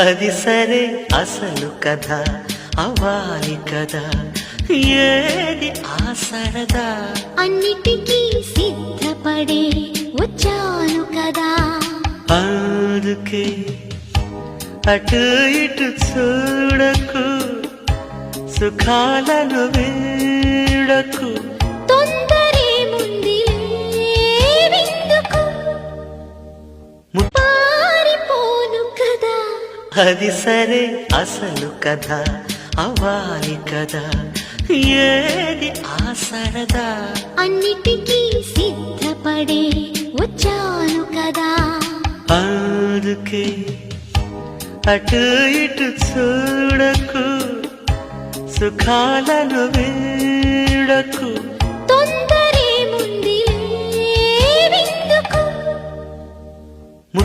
అది సరే అసలు కథ అవ్వాలి కదా, ఏది ఆ సరదా? అన్నిటికీ సిద్ధపడే వచ్చాను కదా, అందుకే అటు ఇటు చూడకు, సుఖాలను వీడకు. తొందరే ముందే విందుకు పారిపోను కదా. అది సరే అసలు కథ అవ్వాలి కదా, ఏది ఆ సరదా? అన్నిటికీ సిద్ధపడే వచ్చాను కదా, అందుకే అటు ఇటు చూడకు, సుఖాలను వీడకు.